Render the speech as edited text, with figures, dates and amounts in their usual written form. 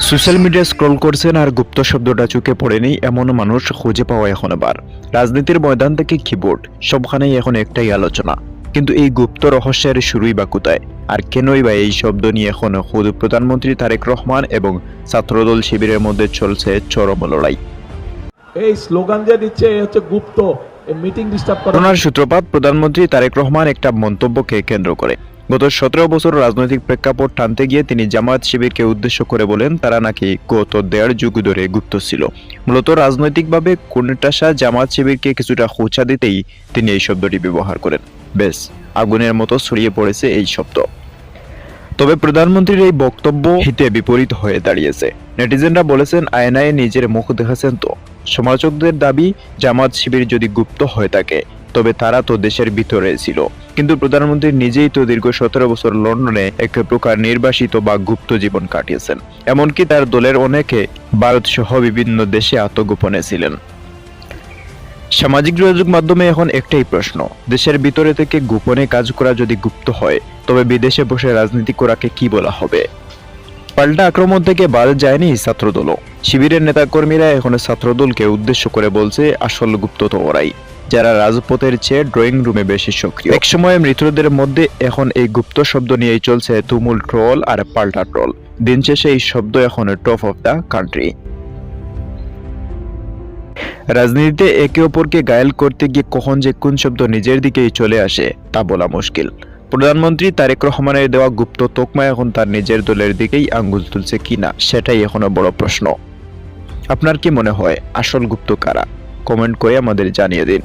Social media scroll করছেন আর গুপ্ত শব্দটা চোখে পড়েনি এমন মানুষ খুঁজে পাওয়া এখন আবার। রাজনীতির ময়দান থেকে কিবোর্ড সবখানেই এখন একটাই আলোচনা, কিন্তু এই গুপ্ত রহস্যের শুরুই বা কোথায়, আর কেনই বা এই শব্দ নিয়ে এখন খুদ প্রধানমন্ত্রী তারেক রহমান এবং ছাত্রদল শিবিরের মধ্যে চলছে চরম লড়াই। এই স্লোগান যে দিচ্ছে হচ্ছে গুপ্ত মিটিং ডিস্টার্ব করা। ঘটনার সূত্রপাত প্রধানমন্ত্রী তারেক রহমান একটা মন্তব্যকে কেন্দ্র করে। গত 17 বছর রাজনৈতিক প্রেক্ষাপট টানতে গিয়ে তিনি জামায়াত শিবিরকে উদ্দেশ্য করে বলেন তারা নাকি গত 1.5 যুগ ধরে গুপ্ত ছিল। মূলত রাজনৈতিকভাবে কোণঠাসা জামায়াত শিবিরকে কিছুটা খোঁচা দিতেই তিনি এই শব্দটি ব্যবহার করেন। বেশ আগুনের মতো ছড়িয়ে পড়েছে এই শব্দ। তবে প্রধানমন্ত্রীর এই বক্তব্য হিতে বিপরীত হয়ে দাঁড়িয়েছে। নেটিজেনরা বলেছেন আয়নায় নিজের মুখ দেখেছেন তো। সমালোচকদের দাবি জামায়াত শিবির যদি গুপ্ত হয়ে থাকে তবে তারা তো দেশের ভিতরে ছিল, কিন্তু প্রধানমন্ত্রী নিজেই তো দীর্ঘ 17 বছর লন্ডনে এক প্রকার নির্বাসিত বা গুপ্ত জীবন কাটিয়েছেন। এমনকি তার দলের অনেকে ভারত সহ বিভিন্ন দেশে আত্মগোপনে ছিলেন। সামাজিক যোগাযোগ মাধ্যমে এখন একটাই প্রশ্ন, দেশের ভিতরে থেকে গোপনে কাজ করা যদি গুপ্ত হয় তবে বিদেশে বসে রাজনীতি করাকে কি বলা হবে? পাল্টা আক্রমণ থেকে বাদ যায়নি ছাত্রদলও। শিবিরের নেতাকর্মীরা এখন ছাত্রদলকে উদ্দেশ্য করে বলছে আসল গুপ্ত তো ওরাই, যারা রাজপথের চেয়ে ড্রয়িং রুমে বেশি সক্রিয়। এক সময় মৃতদের মধ্যে এখন এই গুপ্ত শব্দ নিয়েই চলছে তুমুল ট্রল আর পাল্টা ট্রল। দিন শেষে এই শব্দ এখন টপ অফ দ্য কান্ট্রি। রাজনীতিতে একে অপরকে ঘায়েল করতে গিয়ে কখন যে কোন শব্দ নিজের দিকেই চলে আসে তা বলা মুশকিল। প্রধানমন্ত্রী তারেক রহমানের দেওয়া গুপ্ত তকমা এখন তার নিজের দলের দিকেই আঙ্গুল তুলছে কিনা সেটাই এখনো বড় প্রশ্ন। আপনার কি মনে হয় আসল গুপ্ত কারা? কমেন্ট করে আমাদের জানিয়ে দিন।